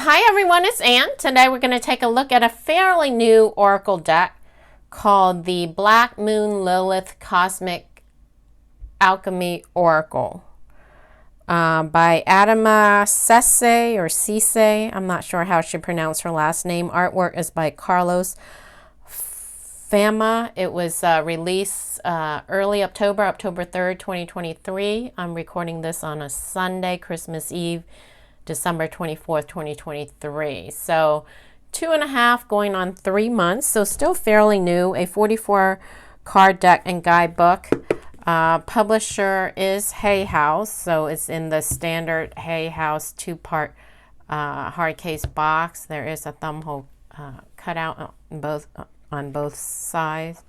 Hi everyone, it's Ann. Today we're going to take a look at a fairly new oracle deck called the Black Moon Lilith Cosmic Alchemy Oracle by Adama Sesay or Sesay. I'm not sure how she pronounced her last name. Artwork is by Carlos Fama. It was released early October 3rd, 2023. I'm recording this on a Sunday, Christmas Eve, December 24th, 2023. So 2.5 going on 3 months. So still fairly new. A 44 card deck and guidebook. Publisher is Hay House. So it's in the standard Hay House 2-part hard case box. There is a thumb hole cut out on both sides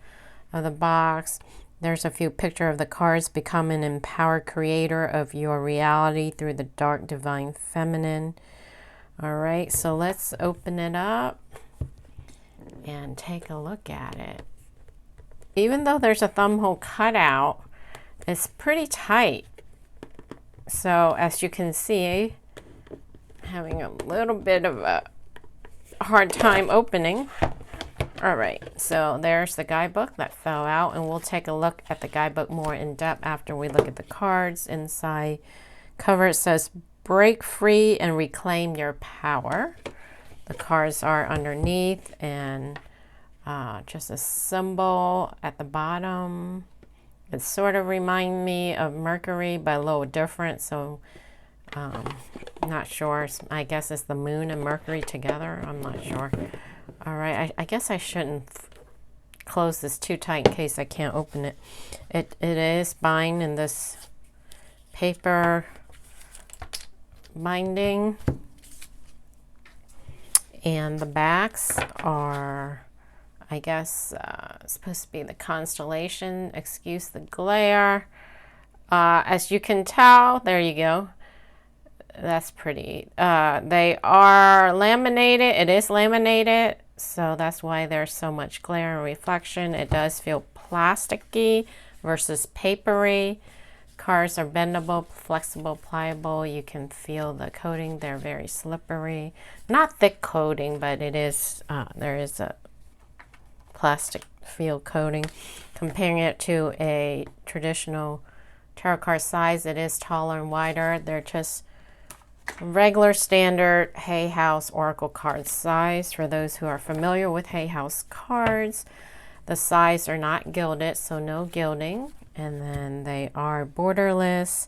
of the box. There's a few pictures of the cards. Become an empowered creator of your reality through the dark divine feminine. All right, so let's open it up and take a look at it. Even though there's a thumb hole cut out, it's pretty tight. So as you can see, having a little bit of a hard time opening. All right, so there's the guidebook that fell out, and we'll take a look at the guidebook more in depth after we look at the cards. Inside cover, it says, break free and reclaim your power. The cards are underneath, and just a symbol at the bottom. It sort of reminds me of Mercury, but a little different, so not sure. I guess it's the moon and Mercury together. I'm not sure. All right, I guess I shouldn't close this too tight in case I can't open it. It is bound in this paper binding. And the backs are, I guess, supposed to be the constellation. Excuse the glare. As you can tell, there you go. That's pretty. They are laminated. It is laminated, so that's why there's so much glare and reflection. It does feel plasticky versus papery. Cards are bendable, flexible, pliable. You can feel the coating. They're very slippery. Not thick coating, but it is. There is a plastic feel coating. Comparing it to a traditional tarot card size, it is taller and wider. They're just regular standard Hay House Oracle card size. For those who are familiar with Hay House cards, the sides are not gilded, so no gilding. And then they are borderless.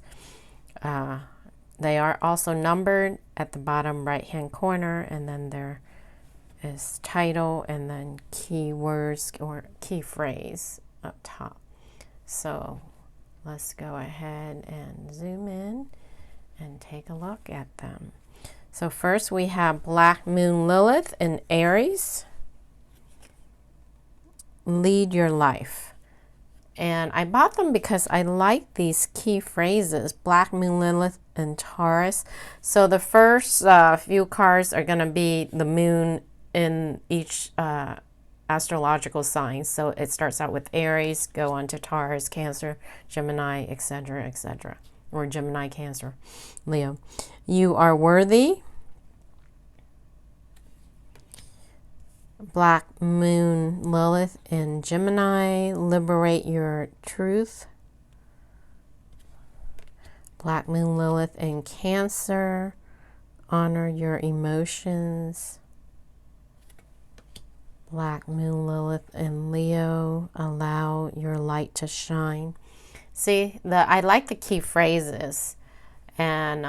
They are also numbered at the bottom right hand corner, and then there is title and then keywords or key phrase up top. So let's go ahead and zoom in and take a look at them. So first we have Black Moon Lilith in Aries. Lead your life. And I bought them because I like these key phrases. Black Moon Lilith in Taurus. So the first few cards are going to be the moon in each astrological sign. So it starts out with Aries, go on to Taurus, Cancer, Gemini, etc., etc. Or Gemini, Cancer, Leo. You are worthy. Black Moon Lilith in Gemini. Liberate your truth. Black Moon Lilith in Cancer. Honor your emotions. Black Moon Lilith in Leo. Allow your light to shine. See, I like the key phrases, and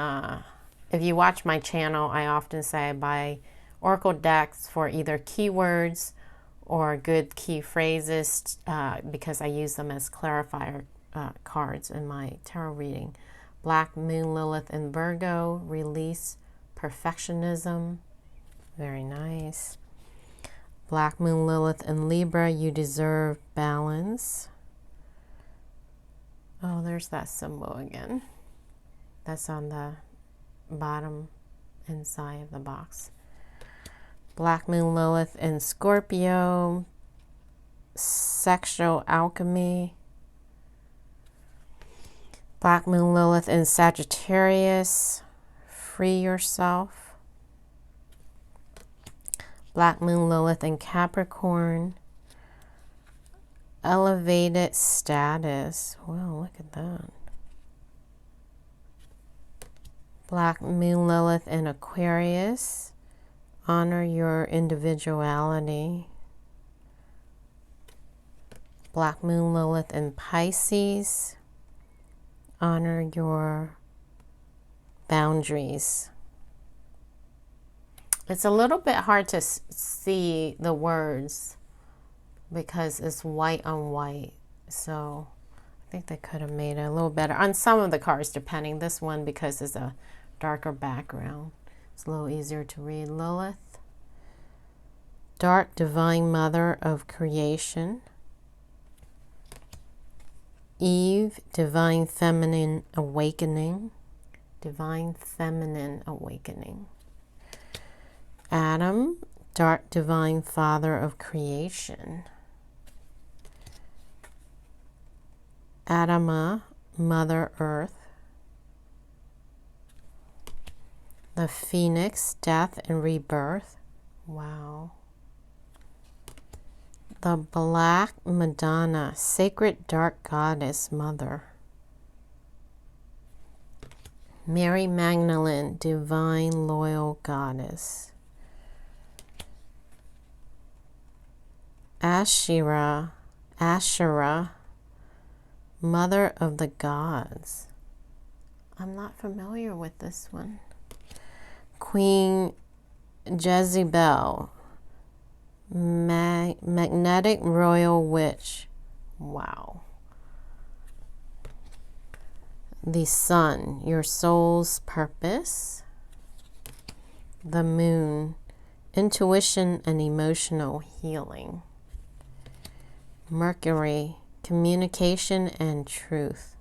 if you watch my channel, I often say I buy oracle decks for either keywords or good key phrases because I use them as clarifier cards in my tarot reading. Black Moon Lilith in Virgo, release perfectionism. Very nice. Black Moon Lilith in Libra, you deserve balance. Oh, there's that symbol again. That's on the bottom inside of the box. Black Moon Lilith in Scorpio. Sexual alchemy. Black Moon Lilith in Sagittarius. Free yourself. Black Moon Lilith in Capricorn. Elevated status. Wow, look at that. Black Moon Lilith in Aquarius. Honor your individuality. Black Moon Lilith in Pisces. Honor your boundaries. It's a little bit hard to see the words because it's white on white. So I think they could have made it a little better on some of the cards, depending. This one, because it's a darker background, it's a little easier to read. Lilith, dark divine mother of creation. Eve, divine feminine awakening. Divine feminine awakening. Adam, dark divine father of creation. Adama, mother earth. The phoenix, death and rebirth. Wow. The Black Madonna, sacred dark goddess mother. Mary Magdalene, divine loyal goddess. Asherah, mother of the gods. I'm not familiar with this one. Queen Jezebel, magnetic royal witch. Wow. The sun, your soul's purpose. The moon, intuition and emotional healing. Mercury, communication and truth.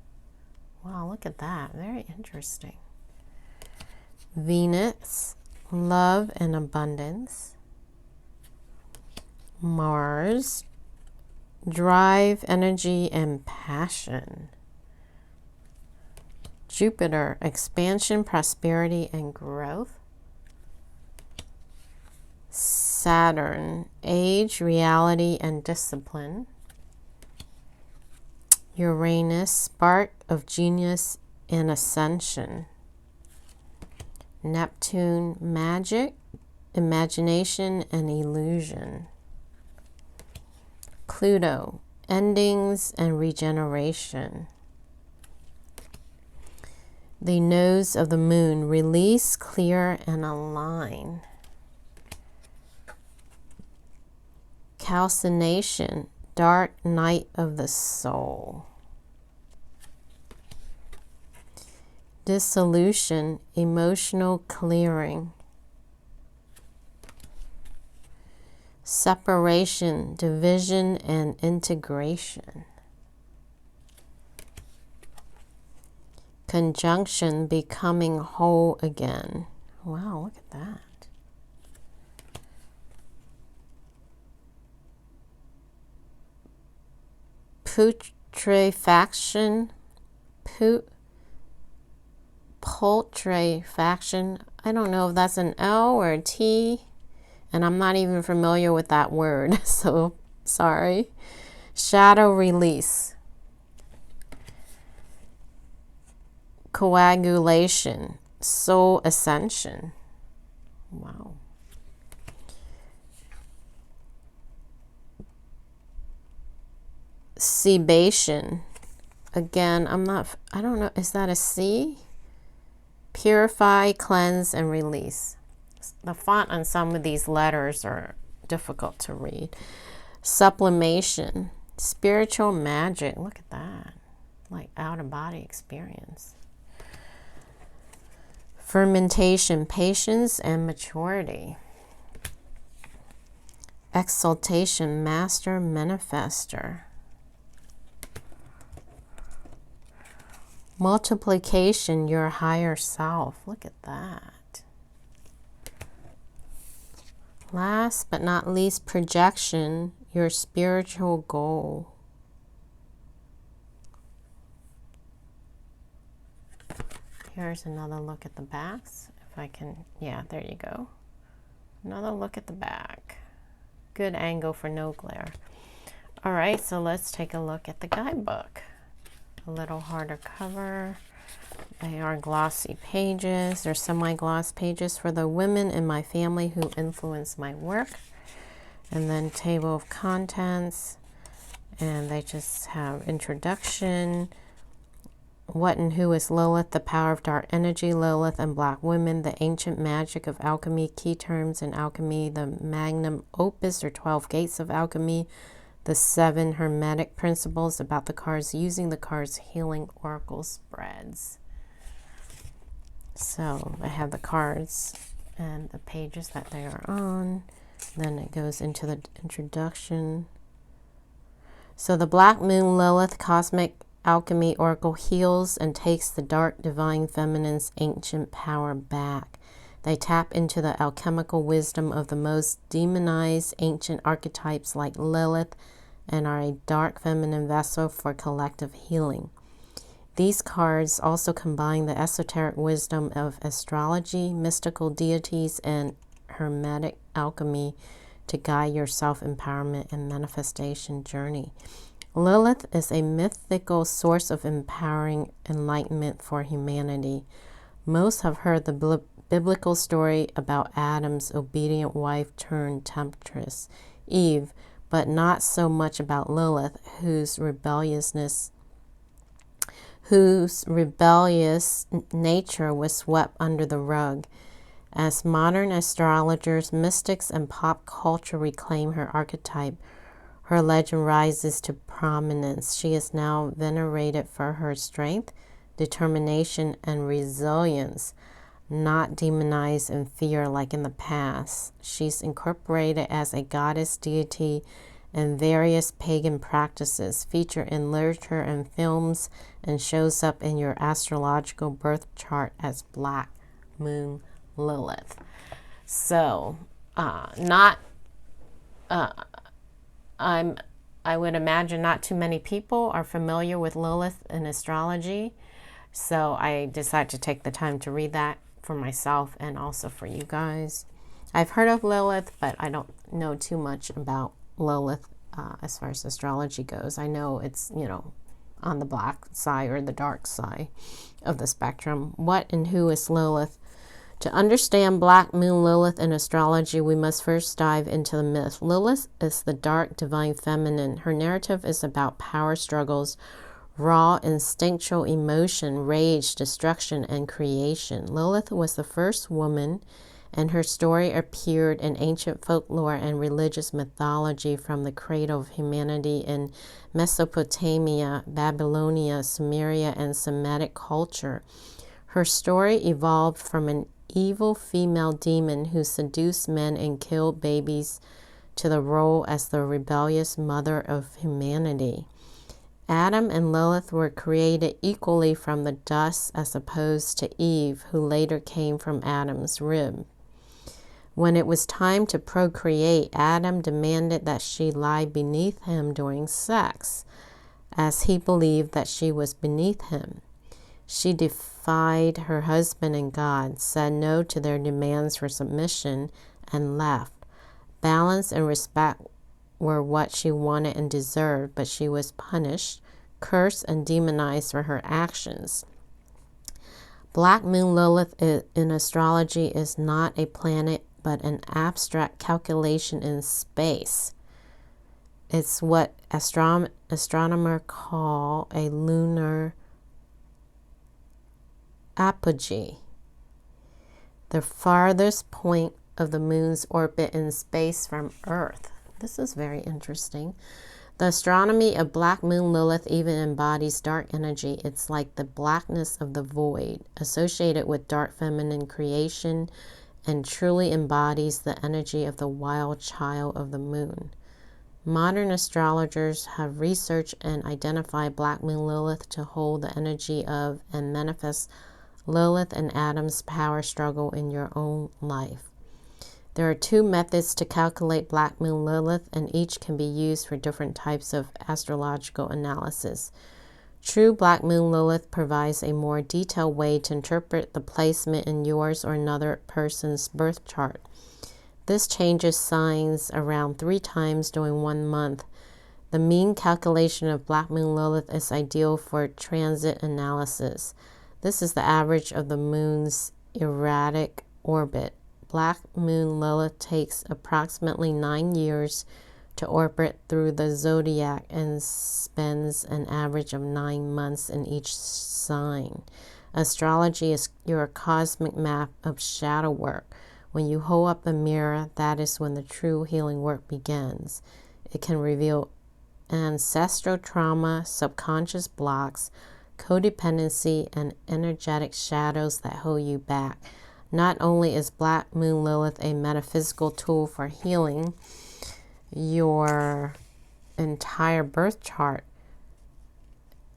Wow, look at that. Very interesting. Venus, love and abundance. Mars, drive, energy, and passion. Jupiter, expansion, prosperity, and growth. Saturn, age, reality, and discipline. Uranus, spark of genius and ascension. Neptune, magic, imagination, and illusion. Pluto, endings and regeneration. The nose of the moon, release, clear, and align. Calcination, dark night of the soul. Dissolution, emotional clearing. Separation, division, and integration. Conjunction, becoming whole again. Wow, look at that. Putrefaction, putrefaction. I don't know if that's an L or a T, and I'm not even familiar with that word, so sorry. Shadow release. Coagulation, soul ascension. Wow. Sebation. Again, I don't know, is that a C? Purify, cleanse, and release. The font on some of these letters are difficult to read. Sublimation, spiritual magic. Look at that. Like out-of-body experience. Fermentation, patience, and maturity. Exaltation, master, manifester. Multiplication, your higher self. Look at that. Last but not least, projection, your spiritual goal. Here's another look at the backs. If I can, yeah, there you go. Another look at the back. Good angle for no glare. All right, so let's take a look at the guidebook. A little harder cover. They are glossy pages. They're semi-gloss pages for the women in my family who influence my work. And then table of contents. And they just have introduction. What and who is Lilith? The power of dark energy, Lilith and black women, the ancient magic of alchemy, key terms in alchemy, the magnum opus or 12 gates of alchemy, the 7 hermetic principles about the cards, using the cards, healing oracle spreads. So I have the cards and the pages that they are on. Then it goes into the introduction. So the Black Moon Lilith Cosmic Alchemy Oracle heals and takes the dark divine feminine's ancient power back. They tap into the alchemical wisdom of the most demonized ancient archetypes like Lilith and are a dark feminine vessel for collective healing. These cards also combine the esoteric wisdom of astrology, mystical deities, and hermetic alchemy to guide your self-empowerment and manifestation journey. Lilith is a mythical source of empowering enlightenment for humanity. Most have heard the biblical story about Adam's obedient wife turned temptress, Eve, but not so much about Lilith, whose rebellious nature was swept under the rug. As modern astrologers, mystics, and pop culture reclaim her archetype, her legend rises to prominence. She is now venerated for her strength, determination, and resilience, not demonized in fear like in the past. She's incorporated as a goddess deity in various pagan practices, featured in literature and films, and shows up in your astrological birth chart as Black Moon Lilith. So, I would imagine not too many people are familiar with Lilith in astrology, so I decided to take the time to read that for myself and also for you guys. I've heard of Lilith, but I don't know too much about Lilith as far as astrology goes. I know it's, on the black side or the dark side of the spectrum. What and who is Lilith? To understand Black Moon Lilith in astrology, we must first dive into the myth. Lilith is the dark divine feminine. Her narrative is about power struggles, raw instinctual emotion, rage, destruction, and creation. Lilith was the first woman, and her story appeared in ancient folklore and religious mythology from the cradle of humanity in Mesopotamia, Babylonia, Sumeria, and Semitic culture. Her story evolved from an evil female demon who seduced men and killed babies to the role as the rebellious mother of humanity. Adam and Lilith were created equally from the dust as opposed to Eve, who later came from Adam's rib. When it was time to procreate, Adam demanded that she lie beneath him during sex, as he believed that she was beneath him. She defied her husband and God, said no to their demands for submission, and left. Balance and respect were what she wanted and deserved, but she was punished, cursed, and demonized for her actions. Black Moon Lilith in astrology is not a planet, but an abstract calculation in space. It's what astronomers call a lunar apogee, the farthest point of the moon's orbit in space from Earth. This is very interesting. The astronomy of Black Moon Lilith even embodies dark energy. It's like the blackness of the void, associated with dark feminine creation, and truly embodies the energy of the wild child of the moon. Modern astrologers have researched and identified Black Moon Lilith to hold the energy of and manifest Lilith and Adam's power struggle in your own life. There are 2 methods to calculate Black Moon Lilith, and each can be used for different types of astrological analysis. True Black Moon Lilith provides a more detailed way to interpret the placement in yours or another person's birth chart. This changes signs around 3 times during 1 month. The mean calculation of Black Moon Lilith is ideal for transit analysis. This is the average of the moon's erratic orbit. Black Moon Lilith takes approximately 9 years to orbit through the zodiac and spends an average of 9 months in each sign. Astrology is your cosmic map of shadow work. When you hold up a mirror, that is when the true healing work begins. It can reveal ancestral trauma, subconscious blocks, codependency, and energetic shadows that hold you back. Not only is Black Moon Lilith a metaphysical tool for healing your entire birth chart,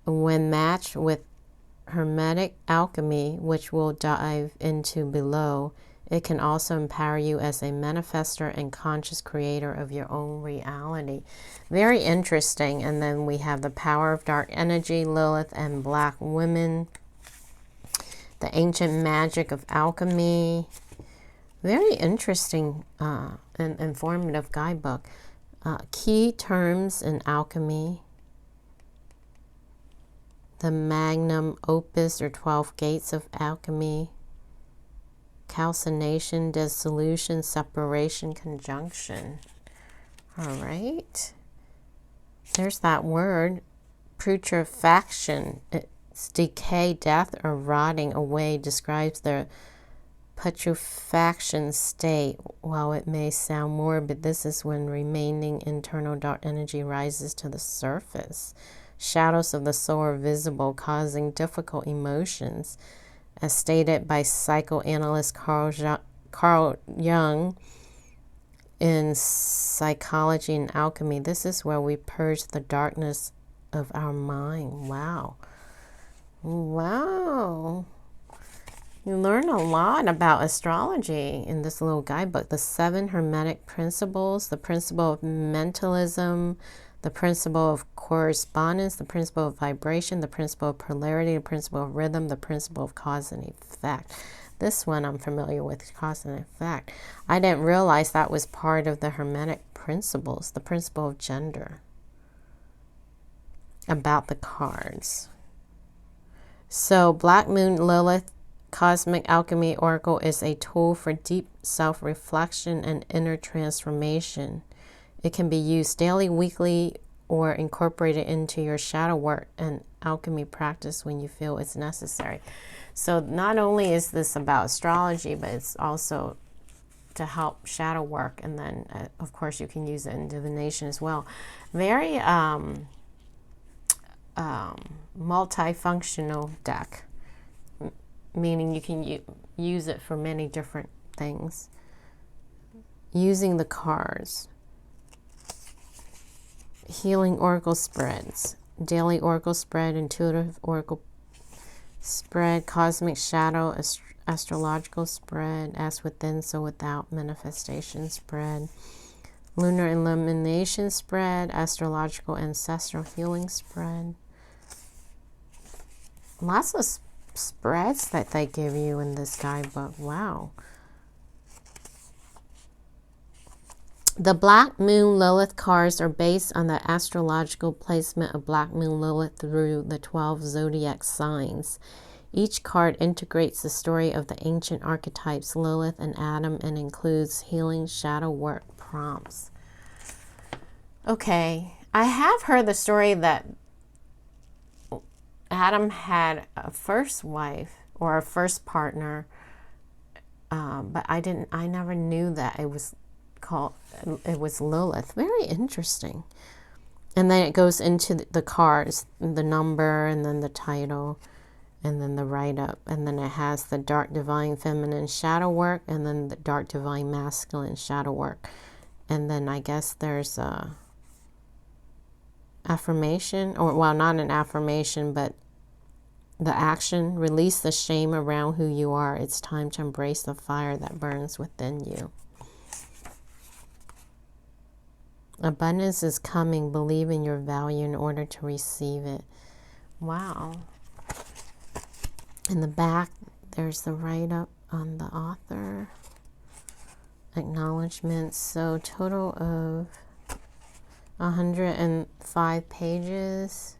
when matched with Hermetic Alchemy, which we'll dive into below, it can also empower you as a manifestor and conscious creator of your own reality. Very interesting. And then we have the power of dark energy, Lilith and Black women, the ancient magic of alchemy. Very interesting and informative guidebook. Key terms in alchemy. The magnum opus or 12 gates of alchemy. Calcination, dissolution, separation, conjunction. All right. There's that word. Putrefaction. It's decay, death, or rotting away. Describes the putrefaction state. While it may sound morbid, this is when remaining internal dark energy rises to the surface. Shadows of the soul are visible, causing difficult emotions. As stated by psychoanalyst Carl Jung in Psychology and Alchemy, this is where we purge the darkness of our mind. Wow. Wow. You learn a lot about astrology in this little guidebook. The 7 Hermetic principles, the principle of mentalism, the principle of correspondence, the principle of vibration, the principle of polarity, the principle of rhythm, the principle of cause and effect. This one I'm familiar with, cause and effect. I didn't realize that was part of the Hermetic principles, the principle of gender, about the cards. So Black Moon Lilith Cosmic Alchemy Oracle is a tool for deep self-reflection and inner transformation. It can be used daily, weekly, or incorporated into your shadow work and alchemy practice when you feel it's necessary. So not only is this about astrology, but it's also to help shadow work. And then, of course, you can use it in divination as well. Very multifunctional deck, meaning you can use it for many different things. Using the cards. Healing Oracle spreads, Daily Oracle spread, Intuitive Oracle spread, Cosmic Shadow, Astrological spread, As Within, So Without, Manifestation spread, Lunar Illumination spread, Astrological Ancestral Healing spread. Lots of spreads that they give you in this guidebook. Wow. The Black Moon Lilith cards are based on the astrological placement of Black Moon Lilith through the 12 zodiac signs. Each card integrates the story of the ancient archetypes Lilith and Adam and includes healing shadow work prompts. Okay, I have heard the story that Adam had a first wife or a first partner, but I never knew that it was Lilith. Very interesting. And then it goes into the cards, the number, and then the title, and then the write-up, and then it has the dark divine feminine shadow work, and then the dark divine masculine shadow work. And then I guess there's a affirmation, or well, not an affirmation, but the action: release the shame around who you are. It's time to embrace the fire that burns within you. Abundance is coming. Believe in your value in order to receive it. Wow. In the back, there's the write-up on the author. acknowledgements. So total of 105 pages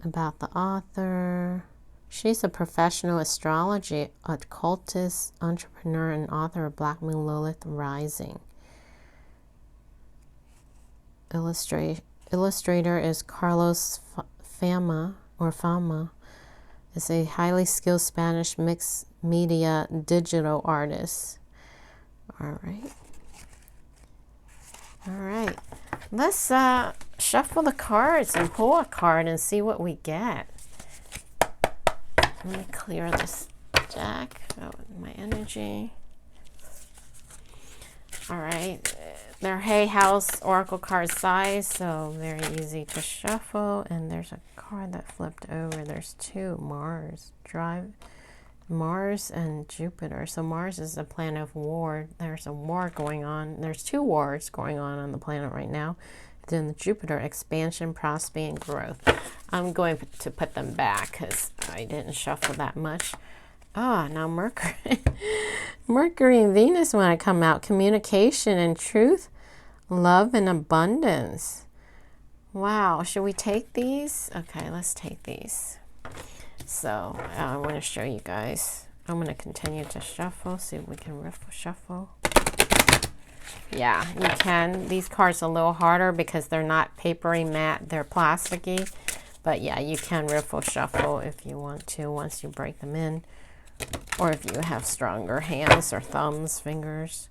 about the author. She's a professional astrology occultist, entrepreneur, and author of Black Moon Lilith Rising. Illustrator is Carlos Fama, or Fama. Is a highly skilled Spanish mixed media digital artist. All right. Let's shuffle the cards and pull a card and see what we get. Let me clear this deck. Oh, my energy. All right. They're Hay House Oracle card size, so very easy to shuffle. And there's a card that flipped over. There's two. Mars and Jupiter. So Mars is a planet of war. There's a war going on. There's two wars going on the planet right now. Then the Jupiter, expansion, prosperity, and growth. I'm going to put them back because I didn't shuffle that much. Now Mercury. Mercury and Venus want to come out. Communication and truth, love and abundance. Wow, should we take these? Okay, let's take these. So I want to show you guys. I'm going to continue to shuffle, see if we can riffle shuffle. Yeah, you can. These cards are a little harder because they're not papery matte, they're plasticky. But yeah, you can riffle shuffle if you want to once you break them in. Or if you have stronger hands or thumbs, fingers.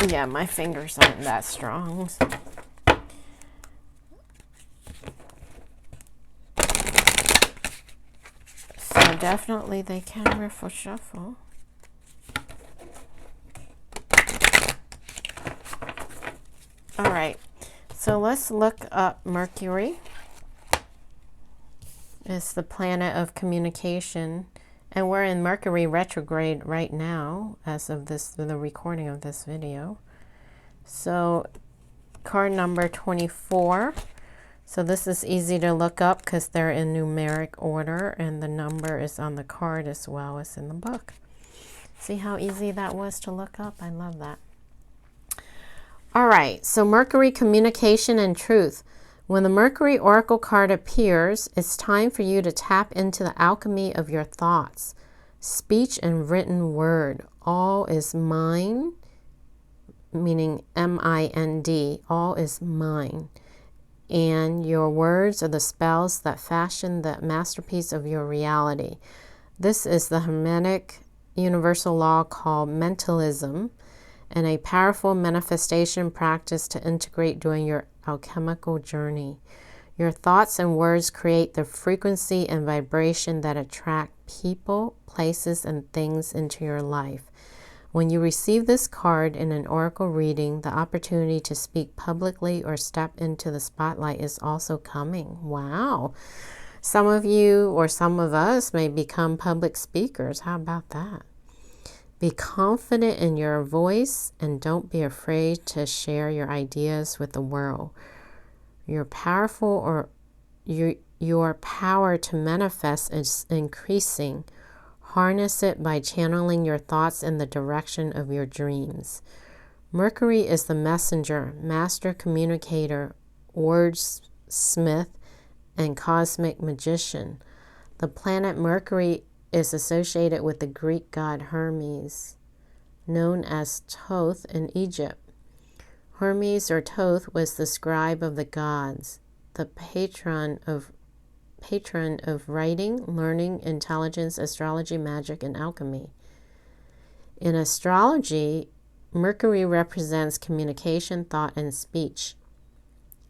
Yeah, my fingers aren't that strong. So definitely they can riffle shuffle. All right, so let's look up Mercury. It's the planet of communication, and we're in Mercury retrograde right now as of the recording of this video. So card number 24. So this is easy to look up because they're in numeric order, and the number is on the card as well as in the book. See how easy that was to look up? I love that. All right, so Mercury, communication and truth. When the Mercury Oracle card appears, it's time for you to tap into the alchemy of your thoughts. Speech and written word. All is mine, meaning M-I-N-D. All is mine. And your words are the spells that fashion the masterpiece of your reality. This is the Hermetic universal law called mentalism, and a powerful manifestation practice to integrate during your alchemical journey. Your thoughts and words create the frequency and vibration that attract people, places, and things into your life. When you receive this card in an oracle reading, the opportunity to speak publicly or step into the spotlight is also coming. Wow. Some of you or some of us may become public speakers. How about that? Be confident in your voice and don't be afraid to share your ideas with the world. Your power to manifest is increasing. Harness it by channeling your thoughts in the direction of your dreams. Mercury is the messenger, master communicator, wordsmith, and cosmic magician. The planet Mercury is associated with the Greek god Hermes, known as Thoth in Egypt. Hermes or Thoth was the scribe of the gods, the patron of writing, learning, intelligence, astrology, magic, and alchemy. In astrology, Mercury represents communication, thought, and speech.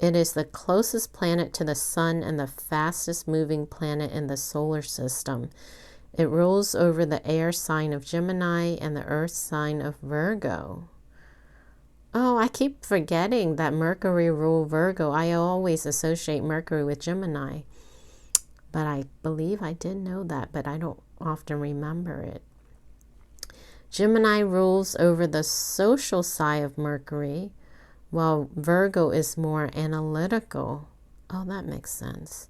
It is the closest planet to the sun and the fastest moving planet in the solar system. It rules over the air sign of Gemini and the earth sign of Virgo. Oh, I keep forgetting that Mercury ruled Virgo. I always associate Mercury with Gemini. But I believe I did know that, but I don't often remember it. Gemini rules over the social side of Mercury, while Virgo is more analytical. Oh, that makes sense.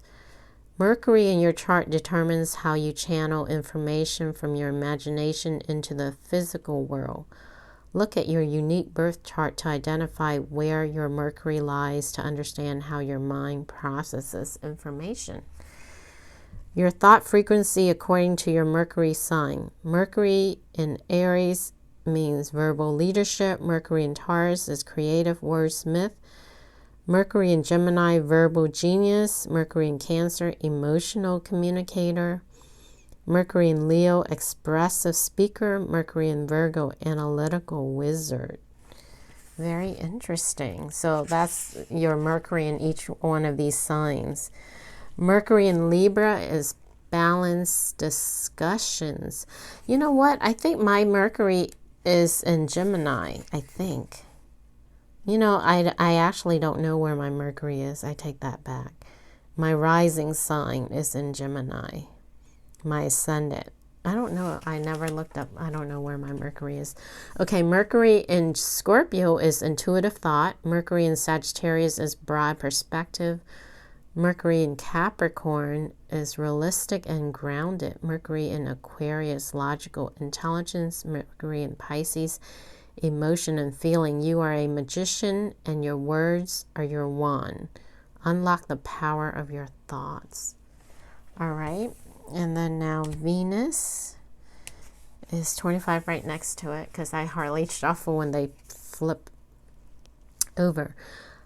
Mercury in your chart determines how you channel information from your imagination into the physical world. Look at your unique birth chart to identify where your Mercury lies to understand how your mind processes information. Your thought frequency according to your Mercury sign. Mercury in Aries means verbal leadership. Mercury in Taurus is creative wordsmith. Mercury in Gemini, verbal genius. Mercury in Cancer, emotional communicator. Mercury in Leo, expressive speaker. Mercury in Virgo, analytical wizard. Very interesting. So that's your Mercury in each one of these signs. Mercury in Libra is balanced discussions. You know what? I think my Mercury is in Gemini, I think. You know, I actually don't know where my Mercury is. I take that back. My rising sign is in Gemini. My ascendant. I don't know. I never looked up. I don't know where my Mercury is. Okay, Mercury in Scorpio is intuitive thought. Mercury in Sagittarius is broad perspective. Mercury in Capricorn is realistic and grounded. Mercury in Aquarius, logical intelligence. Mercury in Pisces, emotion and feeling. You are a magician and your words are your wand. Unlock the power of your thoughts. All right. And then now Venus is 25 right next to it because I hardly shuffle when they flip over.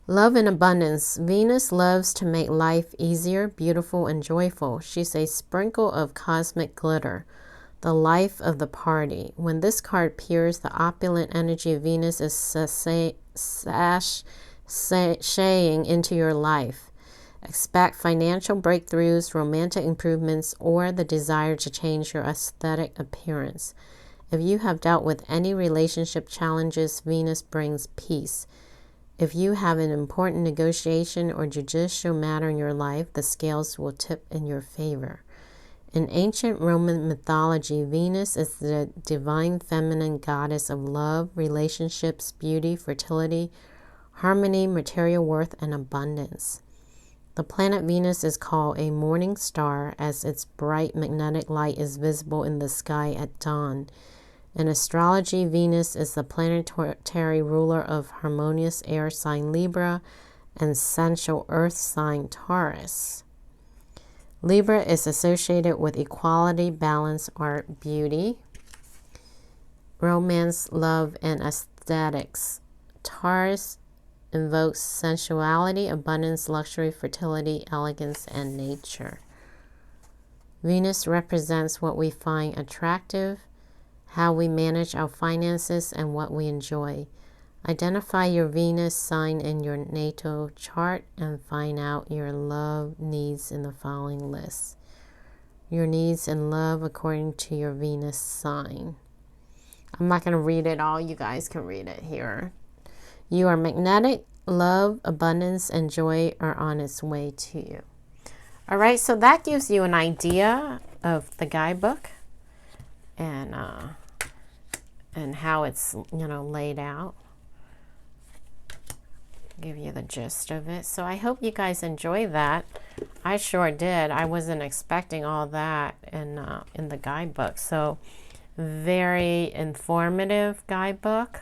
Love and abundance. Venus loves to make life easier, beautiful, and joyful. She's a sprinkle of cosmic glitter, the life of the party. When this card appears, the opulent energy of Venus is sashaying into your life. Expect financial breakthroughs, romantic improvements, or the desire to change your aesthetic appearance. If you have dealt with any relationship challenges, Venus brings peace. If you have an important negotiation or judicial matter in your life, the scales will tip in your favor. In ancient Roman mythology, Venus is the divine feminine goddess of love, relationships, beauty, fertility, harmony, material worth, and abundance. The planet Venus is called a morning star as its bright magnetic light is visible in the sky at dawn. In astrology, Venus is the planetary ruler of harmonious air sign Libra and sensual earth sign Taurus. Libra is associated with equality, balance, art, beauty, romance, love, and aesthetics. Taurus invokes sensuality, abundance, luxury, fertility, elegance, and nature. Venus represents what we find attractive, how we manage our finances, and what we enjoy. Identify your Venus sign in your natal chart and find out your love needs in the following list. Your needs in love according to your Venus sign. I'm not going to read it all. You guys can read it here. You are magnetic. Love, abundance, and joy are on its way to you. All right, so that gives you an idea of the guidebook and how it's, laid out. Give you the gist of it. So I hope you guys enjoy that. I sure did. I wasn't expecting all that in the guidebook. So very informative guidebook.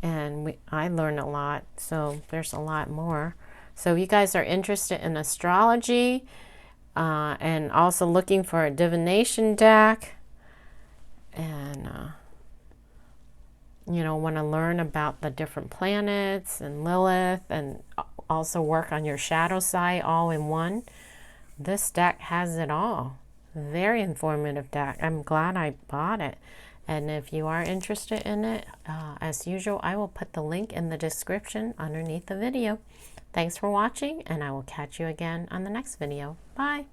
And I learned a lot. So there's a lot more. So if you guys are interested in astrology and also looking for a divination deck and want to learn about the different planets and Lilith and also work on your shadow side all in one, this deck has it all. Very informative deck. I'm glad I bought it. And if you are interested in it, as usual, I will put the link in the description underneath the video. Thanks for watching, and I will catch you again on the next video. Bye.